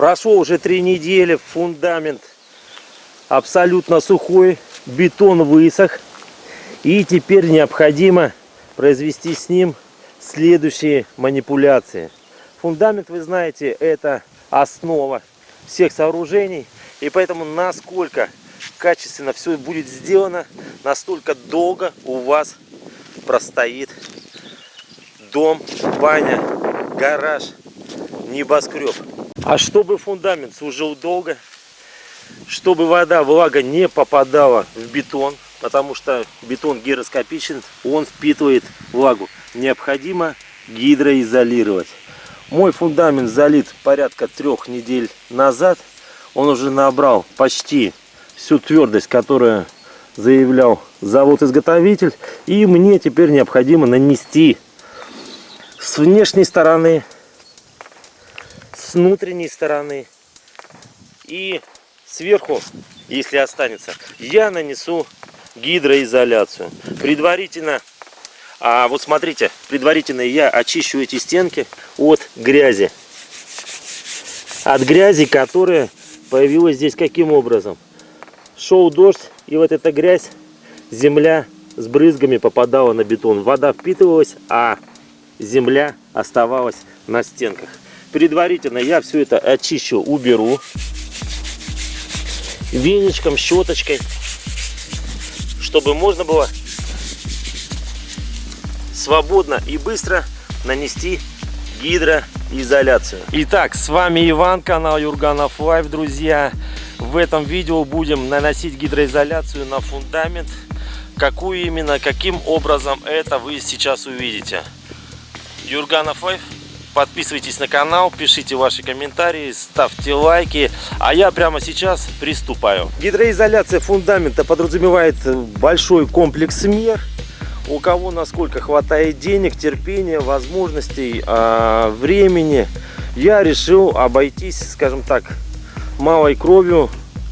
Прошло уже 3 недели, фундамент абсолютно сухой, бетон высох. И теперь необходимо произвести с ним следующие манипуляции. Фундамент, вы знаете, это основа всех сооружений. И поэтому насколько качественно все будет сделано, настолько долго у вас простоит дом, баня, гараж, небоскреб. А чтобы фундамент служил долго, чтобы вода, влага не попадала в бетон, потому что бетон гигроскопичен, он впитывает влагу, необходимо гидроизолировать. Мой фундамент залит порядка 3 недель назад. Он уже набрал почти всю твердость, которую заявлял завод-изготовитель. И мне теперь необходимо нанести с внешней стороны, с внутренней стороны и сверху, если останется, я нанесу гидроизоляцию. Предварительно, вот смотрите, предварительно я очищу эти стенки от грязи. От грязи, которая появилась здесь каким образом? Шел дождь, и вот эта грязь, земля с брызгами попадала на бетон. Вода впитывалась, а земля оставалась на стенках. Предварительно я все это очищу, уберу веничком, щеточкой, чтобы можно было свободно и быстро нанести гидроизоляцию. Итак, с вами Иван, канал Юрганов Лайф, друзья. В этом видео будем наносить гидроизоляцию на фундамент. Какую именно, каким образом, это вы сейчас увидите. Юрганов Лайф. Подписывайтесь на канал, пишите ваши комментарии, ставьте лайки. А я прямо сейчас приступаю. Гидроизоляция фундамента подразумевает большой комплекс мер. У кого насколько хватает денег, терпения, возможностей, времени. Я решил обойтись, скажем так, малой кровью,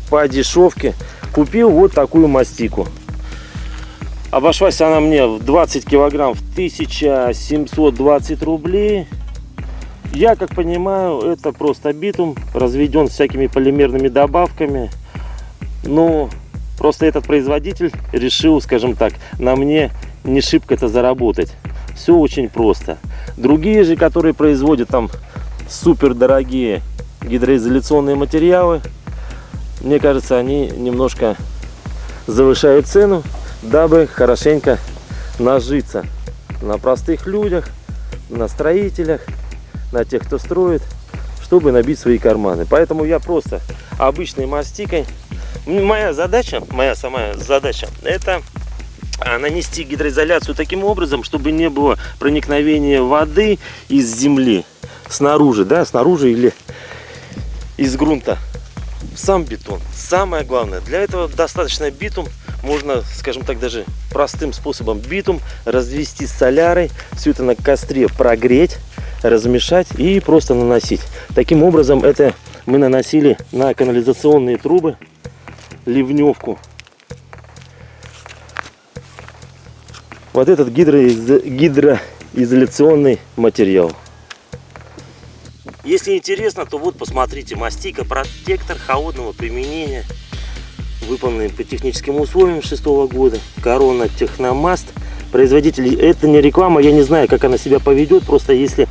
по дешевке. Купил вот такую мастику. Обошлась она мне в 20 килограмм в 1720 рублей. Я, как понимаю, это просто битум, разведен всякими полимерными добавками. Но просто этот производитель решил, скажем так, на мне не шибко-то заработать. Все очень просто. Другие же, которые производят там супер дорогие гидроизоляционные материалы, мне кажется, они немножко завышают цену, дабы хорошенько нажиться на простых людях, на строителях, на тех, кто строит, чтобы набить свои карманы. Поэтому я просто обычной мастикой. Моя самая задача, это нанести гидроизоляцию таким образом, чтобы не было проникновения воды из земли снаружи, да, снаружи или из грунта в сам бетон. Самое главное, для этого достаточно битум. Можно, скажем так, даже простым способом битум развести с солярой, все это на костре прогреть, размешать и просто наносить. Таким образом, это мы наносили на канализационные трубы, ливневку. Вот этот гидроизоляционный материал. Если интересно, то вот посмотрите, мастика протектор холодного применения, выполненный по техническим условиям 6-го года. Корона Техномаст. Производитель, это не реклама, я не знаю, как она себя поведет. Просто если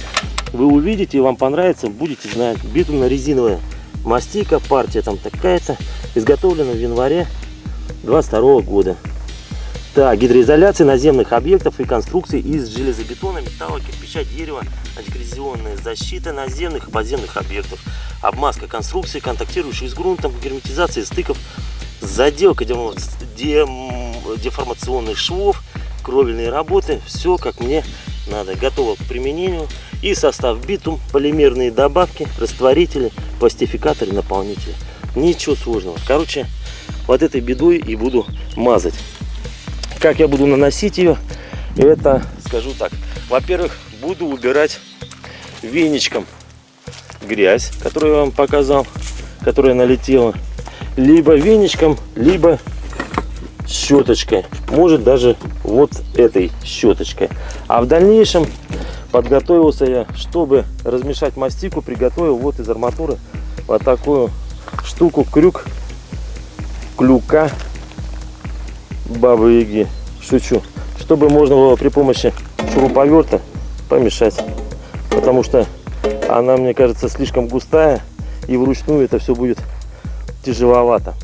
вы увидите и вам понравится, будете знать. Битумно-резиновая мастика, партия там такая-то, изготовлена в январе 22-го года. Так, гидроизоляция наземных объектов и конструкций из железобетона, металла, кирпича, дерева, антикоррозионная защита наземных и подземных объектов, обмазка конструкций, контактирующих с грунтом, герметизация стыков, заделка деформационных швов, кровельные работы, все как мне надо, готово к применению. И состав: битум, полимерные добавки, растворители, пластификаторы, наполнители. Ничего сложного. Короче, вот этой бедой и буду мазать. Как я буду наносить ее, это скажу так. Во-первых, буду убирать веничком грязь, которую я вам показал, которая налетела. Либо веничком, либо щеточкой. Может даже вот этой щеточкой. А в дальнейшем подготовился я, чтобы размешать мастику, приготовил вот из арматуры вот такую штуку, крюк клюка Бабы Яги. Шучу. Чтобы можно было при помощи шуруповерта помешать. Потому что она, мне кажется, слишком густая. И вручную это все будет тяжеловато.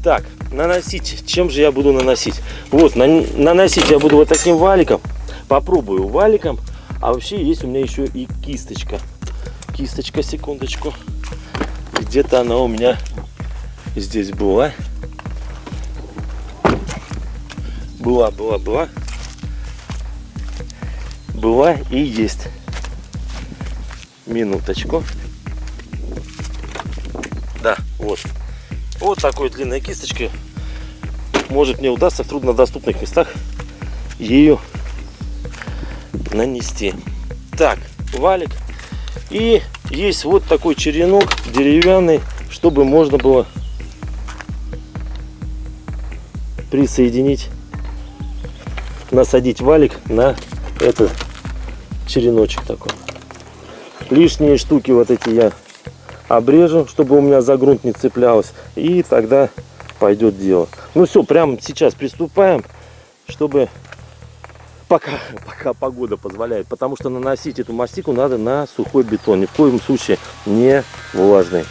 Так, наносить. Чем же я буду наносить? Вот, наносить я буду вот таким валиком. Попробую валиком. А вообще есть у меня еще и кисточка. Кисточка, секундочку. Где-то она у меня здесь была. Была. Была и есть. Минуточку. Да, вот. Вот такой длинной кисточкой. Может, мне удастся в труднодоступных местах ею нанести. Так, валик. И есть вот такой черенок деревянный, чтобы можно было присоединить, насадить валик на этот череночек такой. Лишние штуки вот эти я обрежу, чтобы у меня за грунт не цеплялось, и тогда пойдет дело. Ну все, прямо сейчас приступаем, чтобы пока погода позволяет, потому что наносить эту мастику надо на сухой бетон, ни в коем случае не влажный.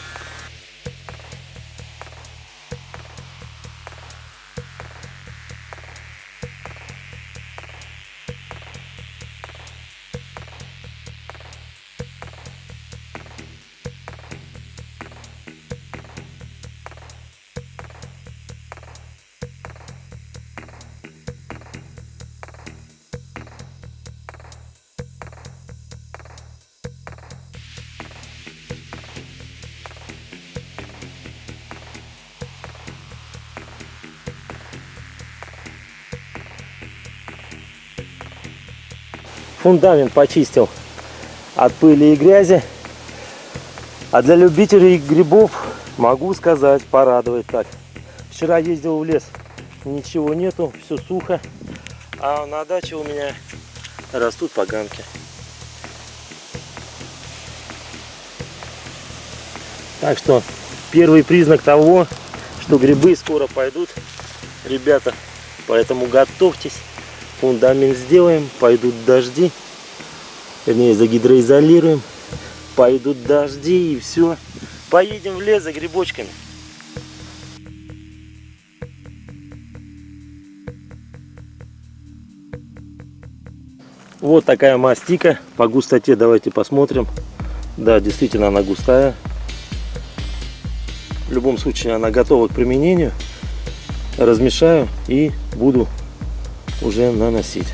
Фундамент почистил от пыли и грязи. А для любителей грибов могу сказать, порадовать так. Вчера ездил в лес, ничего нету, все сухо. А на даче у меня растут поганки. Так что первый признак того, что грибы скоро пойдут, ребята. Поэтому готовьтесь. Фундамент сделаем, пойдут дожди. Вернее, загидроизолируем. Пойдут дожди и все. Поедем в лес за грибочками. Вот такая мастика. По густоте давайте посмотрим. Да, действительно она густая. В любом случае она готова к применению. Размешаю и буду уже наносить.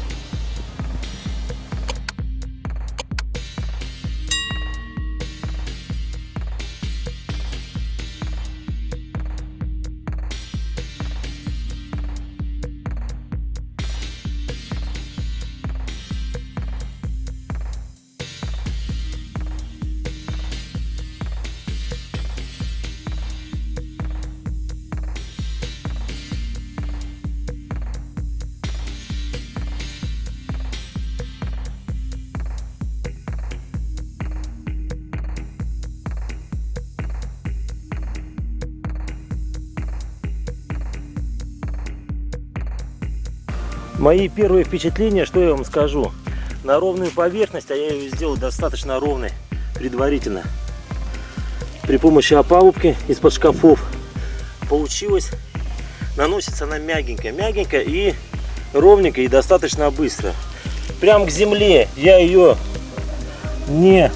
Мои первые впечатления, что я вам скажу, на ровную поверхность, а я ее сделал достаточно ровной предварительно, при помощи опалубки из-под шкафов, получилось, наносится она мягенько и ровненько, и достаточно быстро. Прям к земле я ее не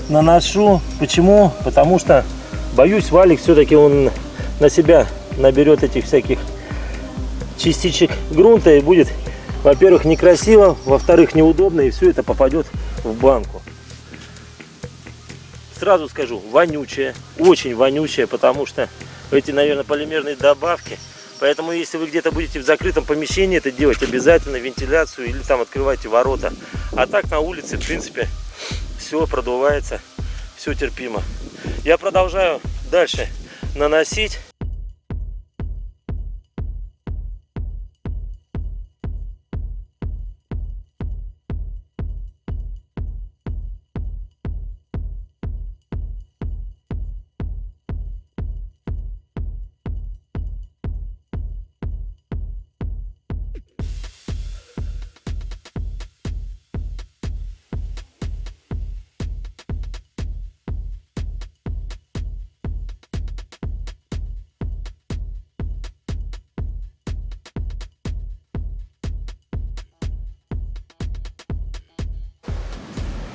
наношу. Почему? Потому что боюсь, валик все-таки он на себя наберет этих всяких частичек грунта и будет, во-первых, некрасиво, во-вторых, неудобно, и все это попадет в банку. Сразу скажу, вонючая, очень вонючая, потому что эти, наверное, полимерные добавки. Поэтому, если вы где-то будете в закрытом помещении это делать, обязательно вентиляцию или там открывайте ворота. А так на улице, в принципе, все продувается, все терпимо. Я продолжаю дальше наносить.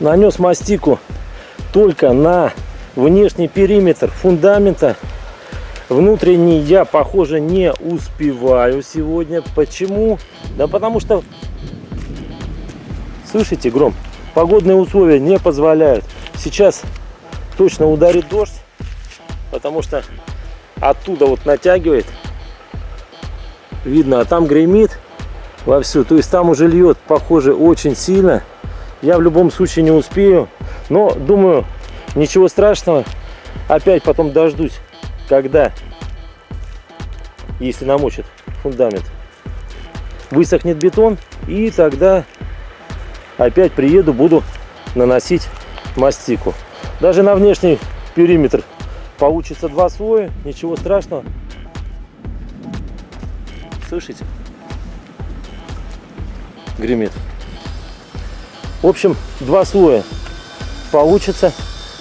Нанес мастику только на внешний периметр фундамента. Внутренний я, похоже, не успеваю сегодня. Почему? Да потому что, слышите, гром, погодные условия не позволяют. Сейчас точно ударит дождь, потому что оттуда вот натягивает. Видно, а там гремит вовсю. То есть там уже льет, похоже, очень сильно. Я в любом случае не успею. Но думаю, ничего страшного. Опять потом дождусь, когда, если намочит фундамент, высохнет бетон. И тогда опять приеду, буду наносить мастику. Даже на внешний периметр получится 2 слоя. Ничего страшного. Слышите? Гремит. В общем, 2 слоя получится.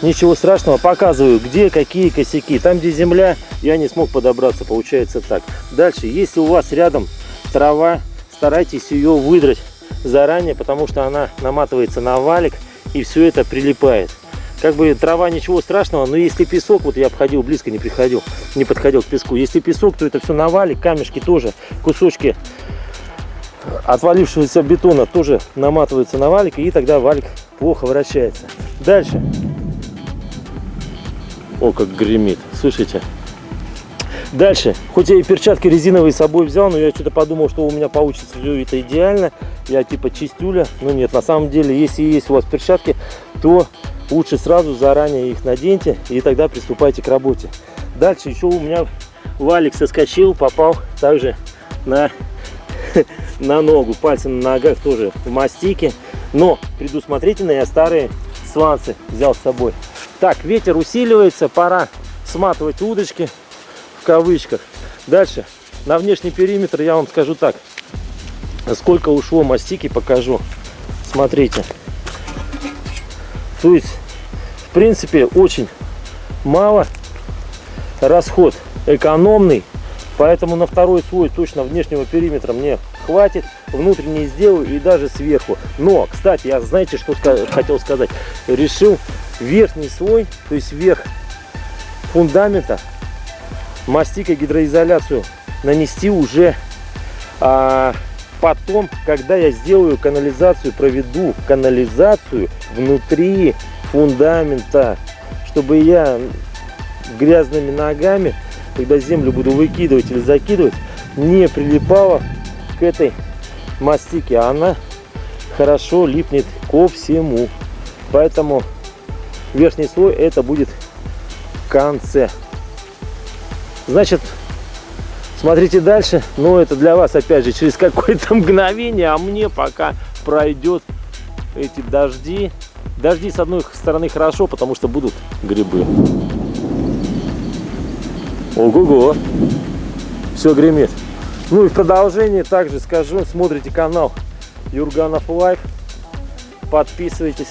Ничего страшного. Показываю, где какие косяки. Там, где земля, я не смог подобраться. Получается так. Дальше, если у вас рядом трава, старайтесь ее выдрать заранее, потому что она наматывается на валик и все это прилипает. Как бы трава, ничего страшного, но если песок, вот я обходил, близко не подходил к песку. Если песок, то это все на валик, камешки тоже, кусочки отвалившегося бетона тоже наматываются на валик, и тогда валик плохо вращается. Дальше. О, как гремит, слышите? Дальше, хоть я и перчатки резиновые с собой взял, но я что-то подумал, что у меня получится все это идеально. Я типа чистюля, но нет, на самом деле, если есть у вас перчатки, то лучше сразу заранее их наденьте, и тогда приступайте к работе. Дальше еще у меня валик соскочил, попал также на ногу, пальцем на ногах тоже в мастике. Но предусмотрительно я старые сланцы взял с собой. Так, ветер усиливается, пора сматывать удочки, в кавычках. Дальше, на внешний периметр я вам скажу так. Сколько ушло мастики, покажу. Смотрите. То есть, в принципе, очень мало. Расход экономный. Поэтому на 2-й слой точно внешнего периметра мне хватит. Внутренний сделаю и даже сверху. Но, кстати, я, знаете, что хотел сказать? Решил верхний слой, то есть верх фундамента, мастикой гидроизоляцию нанести уже потом, когда я сделаю канализацию, проведу канализацию внутри фундамента, чтобы я грязными ногами, когда землю буду выкидывать или закидывать, не прилипала к этой мастике, а она хорошо липнет ко всему. Поэтому верхний слой это будет в конце. Значит, смотрите дальше. Но это для вас, опять же, через какое-то мгновение. А мне пока пройдет эти дожди. Дожди, с одной стороны, хорошо, потому что будут грибы. Ого-го. Все гремит. Ну и в продолжение также скажу. Смотрите канал Юрганов Лайф. Подписывайтесь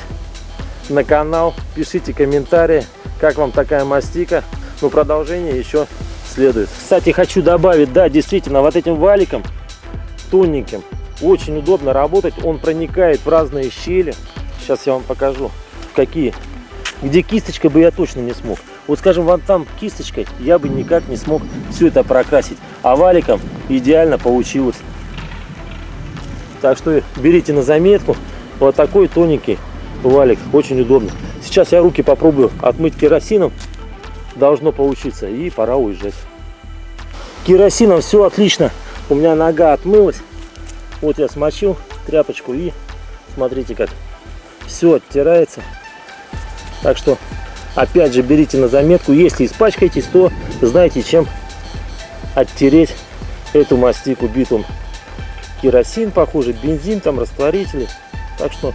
на канал. Пишите комментарии, как вам такая мастика. Но продолжение еще следует. Кстати, хочу добавить, да, действительно, вот этим валиком тоненьким очень удобно работать. Он проникает в разные щели. Сейчас я вам покажу, какие. Где кисточкой бы я точно не смог. Вот, скажем, вот там кисточкой я бы никак не смог все это прокрасить. А валиком идеально получилось. Так что берите на заметку. Вот такой тоненький валик. Очень удобно. Сейчас я руки попробую отмыть керосином. Должно получиться. И пора уезжать. Керосином все отлично. У меня нога отмылась. Вот я смочил тряпочку. И смотрите, как все оттирается. Так что, опять же, берите на заметку. Если испачкаетесь, то знаете, чем оттереть эту мастику, битум. Керосин, похоже, бензин, там растворители. Так что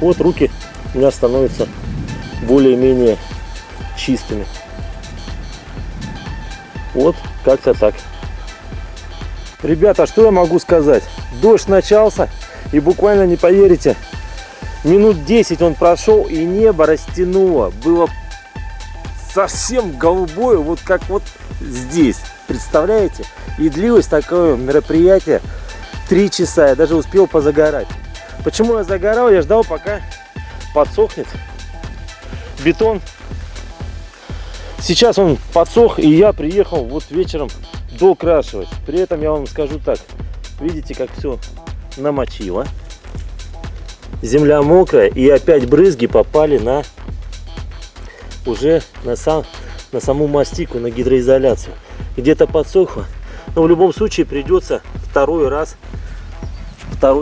вот руки у меня становятся более-менее чистыми. Вот как-то так. Ребята, что я могу сказать? Дождь начался, и буквально не поверите, минут 10 он прошел, и небо растянуло. Было совсем голубое, вот как вот здесь. Представляете? И длилось такое мероприятие 3 часа. Я даже успел позагорать. Почему я загорал? Я ждал, пока подсохнет бетон. Сейчас он подсох, и я приехал вот вечером докрашивать. При этом я вам скажу так. Видите, как все намочило. Земля мокрая, и опять брызги попали на уже на саму мастику, на гидроизоляцию. Где-то подсохло. Но в любом случае придется второй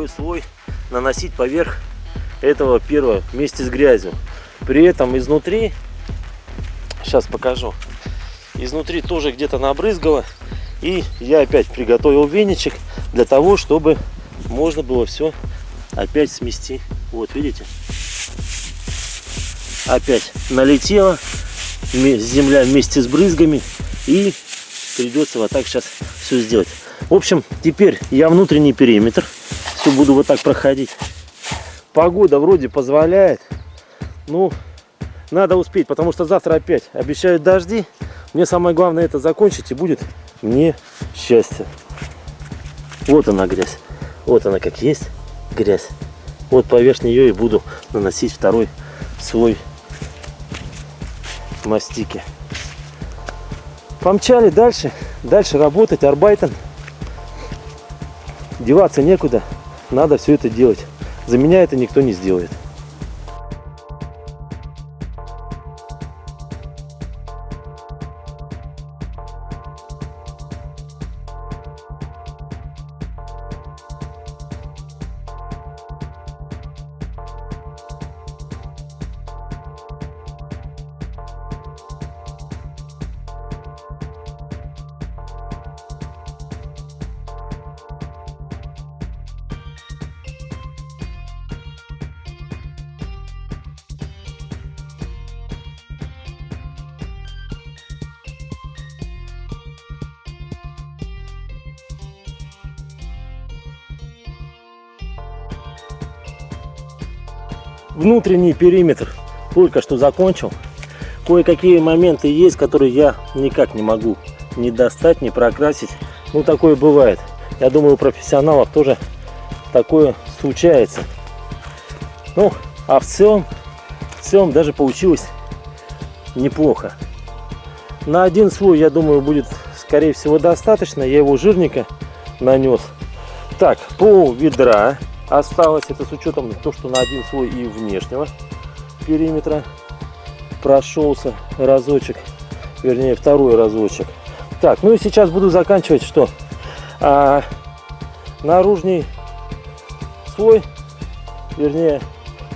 слой наносить поверх этого первого вместе с грязью. При этом изнутри, сейчас покажу, изнутри тоже где-то набрызгало. И я опять приготовил веничек для того, чтобы можно было все опять смести. Вот видите, опять налетела земля вместе с брызгами, и придется вот так сейчас все сделать. В общем, теперь я внутренний периметр все буду вот так проходить. Погода вроде позволяет, ну надо успеть, потому что завтра опять обещают дожди. Мне самое главное это закончить, и будет мне счастье. Вот она грязь, вот она как есть грязь. Вот поверх нее и буду наносить второй слой мастики. Помчали дальше работать, арбайтен. Деваться некуда, надо все это делать. За меня это никто не сделает. Внутренний периметр только что закончил. Кое-какие моменты есть, которые я никак не могу не достать, не прокрасить. Ну, такое бывает. Я думаю, у профессионалов тоже такое случается. Ну, а в целом даже получилось неплохо. На один слой, я думаю, будет, скорее всего, достаточно. Я его жирненько нанес. Так, пол ведра осталось. Это с учетом того, что на один слой и внешнего периметра прошелся разочек. Вернее, второй разочек. Так, ну и сейчас буду заканчивать, что наружный слой, вернее,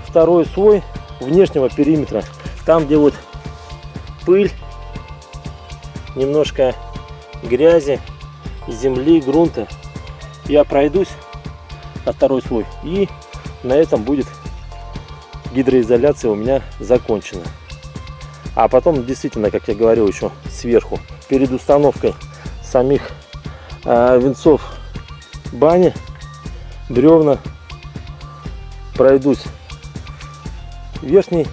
второй слой внешнего периметра. Там, где вот пыль, немножко грязи, земли, грунта, я пройдусь на второй слой, и на этом будет гидроизоляция у меня закончена. А потом действительно, как я говорил, еще сверху, перед установкой самих венцов бани, бревна, пройдусь верхний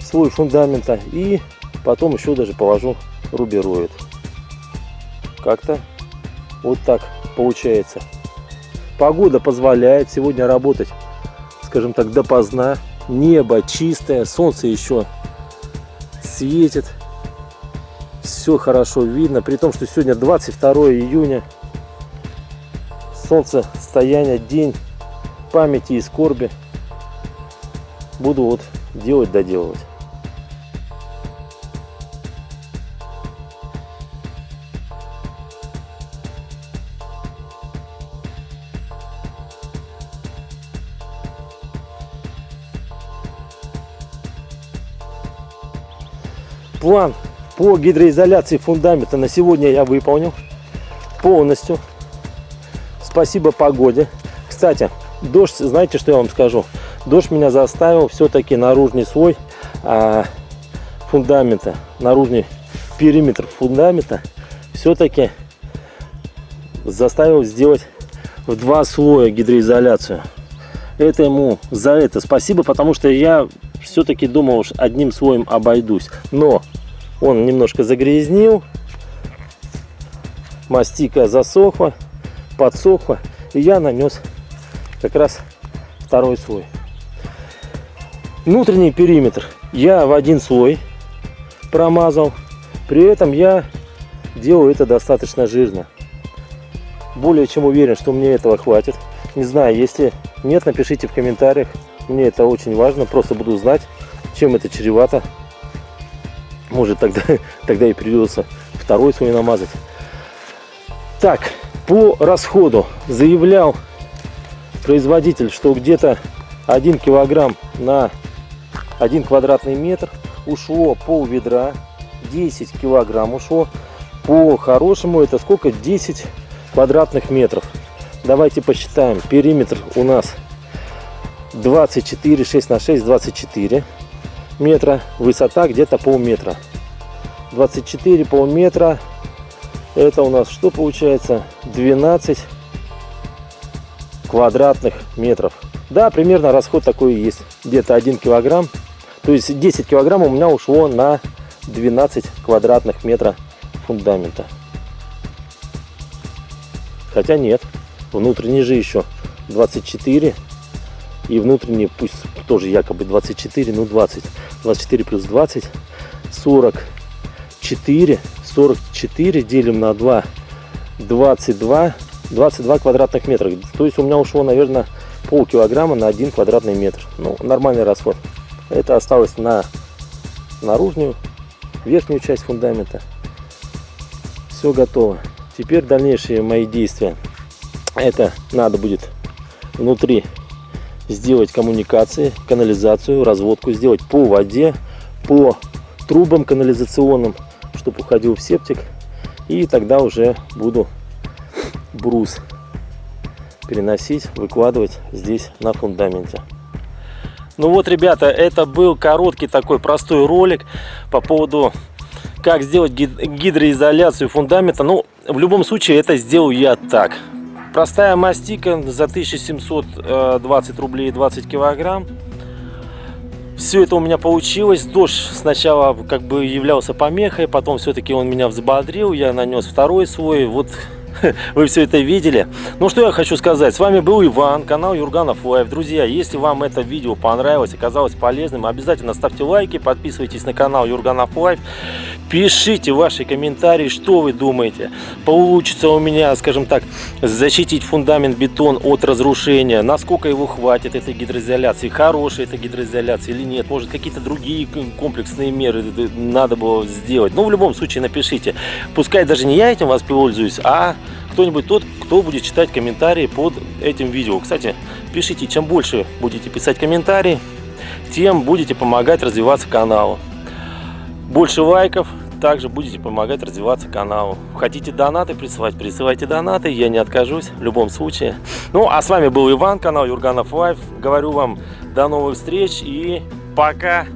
слой фундамента, и потом еще даже положу рубероид. Как-то вот так получается. Погода позволяет сегодня работать, скажем так, допоздна. Небо чистое, солнце еще светит. Все хорошо видно, при том, что сегодня 22 июня. Солнцестояние, день памяти и скорби. Буду вот делать, доделывать. План по гидроизоляции фундамента на сегодня я выполнил полностью. Спасибо погоде. Кстати, дождь, знаете, что я вам скажу? Дождь меня заставил все-таки наружный слой фундамента, наружный периметр фундамента все-таки заставил сделать в 2 слоя гидроизоляцию. Это ему за это спасибо, потому что я все-таки думал, что одним слоем обойдусь. Но он немножко загрязнил, мастика засохла, подсохла, и я нанес как раз второй слой. Внутренний периметр я в один слой промазал. При этом я делаю это достаточно жирно. Более чем уверен, что мне этого хватит. Не знаю, если нет, напишите в комментариях. Мне это очень важно. Просто буду знать, чем это чревато. Может, тогда и придется второй слой намазать. Так, по расходу заявлял производитель, что где-то 1 килограмм на 1 квадратный метр ушло пол ведра. 10 килограмм ушло. По-хорошему это сколько? 10 квадратных метров. Давайте посчитаем. Периметр у нас 24, 6 на 6, 24 метра. Высота где-то полметра. 24 полметра. Это у нас что получается? 12 квадратных метров. Да, примерно расход такой и есть. Где-то 1 килограмм. То есть 10 килограмм у меня ушло на 12 квадратных метра фундамента. Хотя нет. Внутренний же еще 24. И внутренний пусть тоже якобы 24, ну 20. 24 плюс 20. 44. 44 делим на 2. 22 квадратных метра. То есть у меня ушло, наверное, полкилограмма на 1 квадратный метр. Ну, нормальный расход. Это осталось на наружную, верхнюю часть фундамента. Все готово. Теперь дальнейшие мои действия. Это надо будет внутри сделать коммуникации, канализацию, разводку сделать по воде, по трубам канализационным, чтобы уходил в септик. И тогда уже буду брус переносить, выкладывать здесь на фундаменте. Ну вот, ребята, это был короткий такой простой ролик по поводу, как сделать гидроизоляцию фундамента. Ну, в любом случае, это сделал я так. Простая мастика за 1720 рублей 20 килограмм. Все это у меня получилось. Дождь сначала как бы являлся помехой, потом все-таки он меня взбодрил. Я нанес второй слой. Вот вы все это видели. Ну что я хочу сказать. С вами был Иван, канал Юрганов Лайв. Друзья, если вам это видео понравилось, оказалось полезным, обязательно ставьте лайки, подписывайтесь на канал Юрганов Лайв. Пишите ваши комментарии, что вы думаете. Получится у меня, скажем так, защитить фундамент, бетон от разрушения. Насколько его хватит этой гидроизоляции. Хорошая эта гидроизоляция или нет. Может, какие-то другие комплексные меры надо было сделать. Но в любом случае напишите. Пускай даже не я этим воспользуюсь, а кто-нибудь тот, кто будет читать комментарии под этим видео. Кстати, пишите, чем больше будете писать комментарии, тем будете помогать развиваться каналу. Больше лайков, также будете помогать развиваться каналу. Хотите донаты присылать, присылайте донаты, я не откажусь в любом случае. Ну, а с вами был Иван, канал Юрганов Лайв. Говорю вам до новых встреч и пока!